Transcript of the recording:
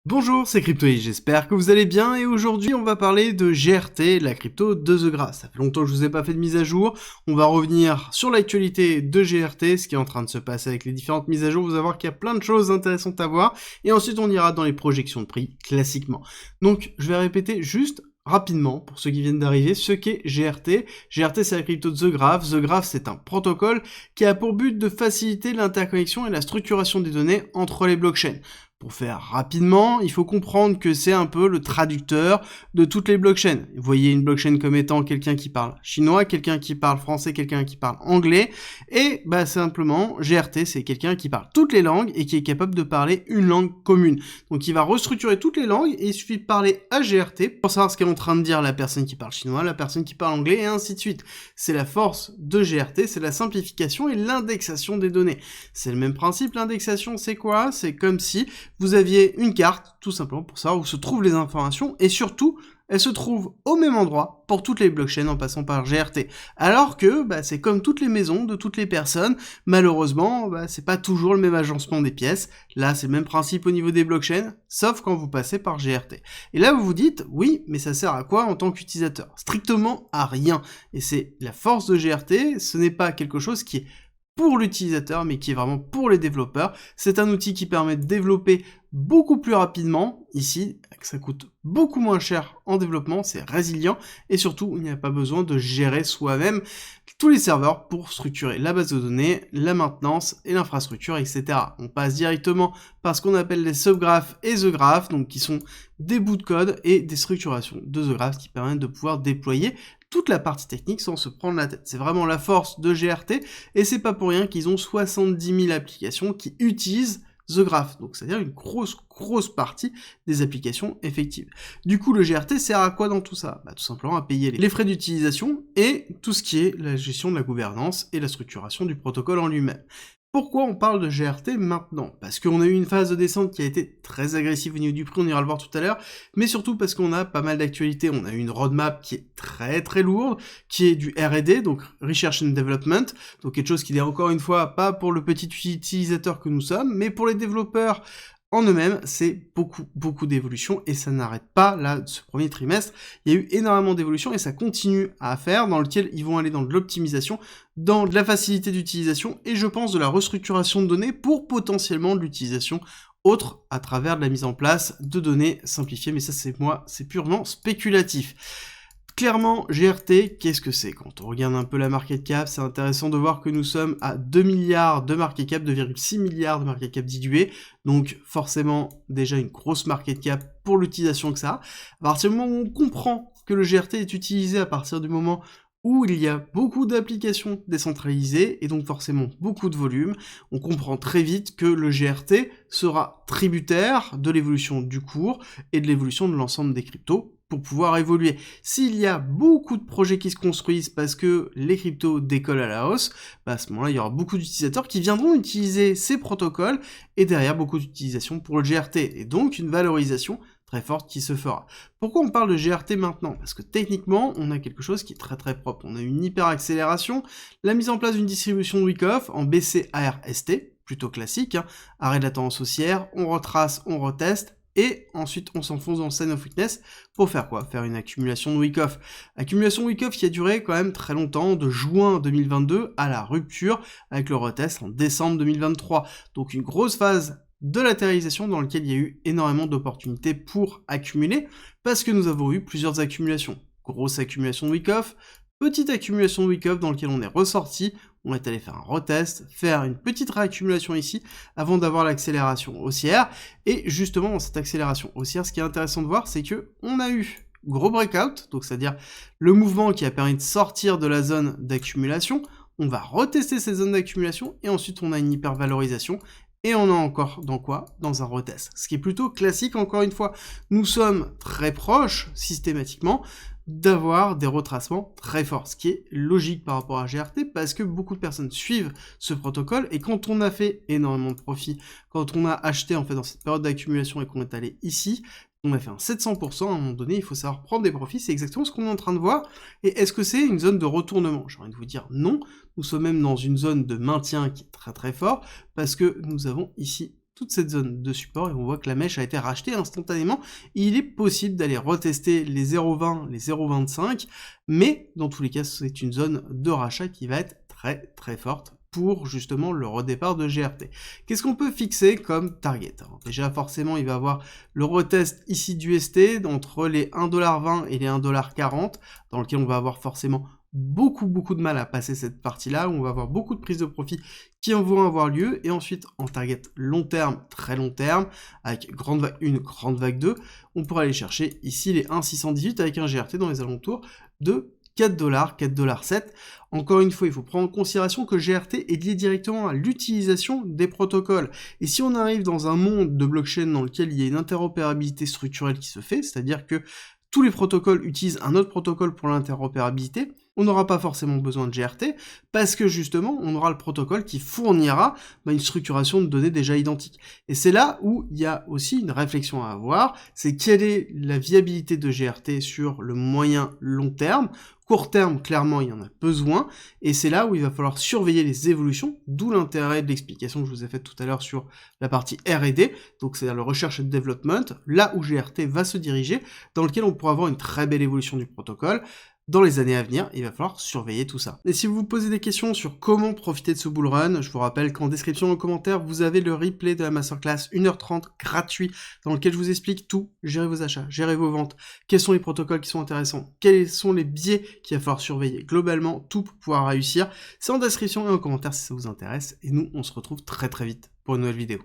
Bonjour, c'est Cryptoï, j'espère que vous allez bien et aujourd'hui on va parler de GRT, la crypto de The Grass. Ça fait longtemps que je vous ai pas fait de mise à jour, on va revenir sur l'actualité de GRT, ce qui est en train de se passer avec les différentes mises à jour, vous allez voir qu'il y a plein de choses intéressantes à voir et ensuite on ira dans les projections de prix classiquement. Donc je vais répéter juste rapidement, pour ceux qui viennent d'arriver, ce qu'est GRT. GRT, c'est la crypto de The Graph. The Graph, c'est un protocole qui a pour but de faciliter l'interconnexion et la structuration des données entre les blockchains. Pour faire rapidement, il faut comprendre que c'est un peu le traducteur de toutes les blockchains. Vous voyez une blockchain comme étant quelqu'un qui parle chinois, quelqu'un qui parle français, quelqu'un qui parle anglais, et simplement, GRT, c'est quelqu'un qui parle toutes les langues et qui est capable de parler une langue commune. Donc il va restructurer toutes les langues et il suffit de parler à GRT pour savoir ce qu'est en train de dire la personne qui parle chinois, la personne qui parle anglais, et ainsi de suite. C'est la force de GRT, c'est la simplification et l'indexation des données. C'est le même principe, l'indexation, c'est quoi? C'est comme si vous aviez une carte, tout simplement pour savoir où se trouvent les informations, et surtout, elles se trouvent au même endroit pour toutes les blockchains en passant par GRT. Alors que, c'est comme toutes les maisons de toutes les personnes, malheureusement, c'est pas toujours le même agencement des pièces. Là, c'est le même principe au niveau des blockchains, sauf quand vous passez par GRT. Et là, vous vous dites, oui, mais ça sert à quoi en tant qu'utilisateur? Strictement à rien. Et c'est la force de GRT, ce n'est pas quelque chose qui est pour l'utilisateur, mais qui est vraiment pour les développeurs. C'est un outil qui permet de développer beaucoup plus rapidement. Ici, ça coûte beaucoup moins cher en développement, c'est résilient, et surtout, il n'y a pas besoin de gérer soi-même tous les serveurs pour structurer la base de données, la maintenance et l'infrastructure, etc. On passe directement par ce qu'on appelle les subgraphes et The Graph, donc qui sont des bouts de code et des structurations de The Graph qui permettent de pouvoir déployer toute la partie technique sans se prendre la tête. C'est vraiment la force de GRT, et c'est pas pour rien qu'ils ont 70 000 applications qui utilisent The Graph, donc c'est-à-dire une grosse partie des applications effectives. Du coup, le GRT sert à quoi dans tout ça? Tout simplement à payer les frais d'utilisation et tout ce qui est la gestion de la gouvernance et la structuration du protocole en lui-même. Pourquoi on parle de GRT maintenant? Parce qu'on a eu une phase de descente qui a été très agressive au niveau du prix, on ira le voir tout à l'heure, mais surtout parce qu'on a pas mal d'actualités. On a eu une roadmap qui est très lourde, qui est du R&D, donc Research and Development, donc quelque chose qui n'est encore une fois pas pour le petit utilisateur que nous sommes, mais pour les développeurs en eux-mêmes, c'est beaucoup d'évolution et ça n'arrête pas là, ce premier trimestre. Il y a eu énormément d'évolution et ça continue à faire, dans lequel ils vont aller dans de l'optimisation, dans de la facilité d'utilisation et je pense de la restructuration de données pour potentiellement de l'utilisation autre à travers de la mise en place de données simplifiées, mais ça c'est purement spéculatif. Clairement, GRT, qu'est-ce que c'est? Quand on regarde un peu la market cap, c'est intéressant de voir que nous sommes à 2 milliards de market cap, 2,6 milliards de market cap dilué, donc forcément déjà une grosse market cap pour l'utilisation que ça a. À partir du moment où on comprend que le GRT est utilisé à partir du moment où il y a beaucoup d'applications décentralisées et donc forcément beaucoup de volume, on comprend très vite que le GRT sera tributaire de l'évolution du cours et de l'évolution de l'ensemble des cryptos pour pouvoir évoluer. S'il y a beaucoup de projets qui se construisent parce que les cryptos décollent à la hausse, à ce moment-là, il y aura beaucoup d'utilisateurs qui viendront utiliser ces protocoles et derrière beaucoup d'utilisation pour le GRT et donc une valorisation très forte qui se fera. Pourquoi on parle de GRT maintenant? Parce que techniquement, on a quelque chose qui est très propre. On a une hyper accélération, la mise en place d'une distribution de Wyckoff en BCARST, plutôt classique, arrêt de latence haussière, on retrace, on reteste, et ensuite on s'enfonce dans le sign of weakness pour faire quoi? Faire une accumulation de Wyckoff. Accumulation de Wyckoff qui a duré quand même très longtemps, de juin 2022 à la rupture avec le retest en décembre 2023. Donc une grosse phase de latéralisation dans laquelle il y a eu énormément d'opportunités pour accumuler, parce que nous avons eu plusieurs accumulations. Grosse accumulation de Wyckoff, petite accumulation de Wyckoff dans laquelle on est ressorti, on est allé faire un retest, faire une petite réaccumulation ici, avant d'avoir l'accélération haussière, et justement dans cette accélération haussière, ce qui est intéressant de voir, c'est que on a eu gros breakout, donc c'est-à-dire le mouvement qui a permis de sortir de la zone d'accumulation, on va retester cette zone d'accumulation, et ensuite on a une hypervalorisation, et on est encore dans quoi? Dans un retest. Ce qui est plutôt classique, encore une fois. Nous sommes très proches, systématiquement, d'avoir des retracements très forts, ce qui est logique par rapport à GRT, parce que beaucoup de personnes suivent ce protocole, et quand on a fait énormément de profit, quand on a acheté en fait dans cette période d'accumulation et qu'on est allé ici, on a fait un 700%, à un moment donné, il faut savoir prendre des profits, c'est exactement ce qu'on est en train de voir, et est-ce que c'est une zone de retournement? J'ai envie de vous dire non, nous sommes même dans une zone de maintien qui est très fort, parce que nous avons ici toute cette zone de support et on voit que la mèche a été rachetée instantanément. Il est possible d'aller retester les 0,20, les 0,25, mais dans tous les cas, c'est une zone de rachat qui va être très très forte pour justement le redépart de GRT. Qu'est-ce qu'on peut fixer comme target? Alors déjà forcément il va avoir le retest ici du ST entre les 1,20$ et les 1,40$, dans lequel on va avoir forcément beaucoup de mal à passer cette partie-là, où on va avoir beaucoup de prises de profit qui vont avoir lieu, et ensuite en target long terme, très long terme, avec grande vague 1, grande vague 2, on pourra aller chercher ici les 1,618 avec un GRT dans les alentours de 4$, 4,7$. Encore une fois, il faut prendre en considération que GRT est lié directement à l'utilisation des protocoles. Et si on arrive dans un monde de blockchain dans lequel il y a une interopérabilité structurelle qui se fait, c'est-à-dire que tous les protocoles utilisent un autre protocole pour l'interopérabilité, on n'aura pas forcément besoin de GRT, parce que justement, on aura le protocole qui fournira une structuration de données déjà identique. Et c'est là où il y a aussi une réflexion à avoir, c'est quelle est la viabilité de GRT sur le moyen long terme. Court terme, clairement, il y en a besoin, et c'est là où il va falloir surveiller les évolutions, d'où l'intérêt de l'explication que je vous ai faite tout à l'heure sur la partie R&D, donc c'est-à-dire le recherche et development, là où GRT va se diriger, dans lequel on pourra avoir une très belle évolution du protocole. Dans les années à venir, il va falloir surveiller tout ça. Et si vous vous posez des questions sur comment profiter de ce bull run, je vous rappelle qu'en description en commentaire, vous avez le replay de la masterclass 1h30 gratuit, dans lequel je vous explique tout, gérer vos achats, gérer vos ventes, quels sont les protocoles qui sont intéressants, quels sont les biais qu'il va falloir surveiller, globalement, tout pour pouvoir réussir. C'est en description et en commentaire si ça vous intéresse, et nous, on se retrouve très vite pour une nouvelle vidéo.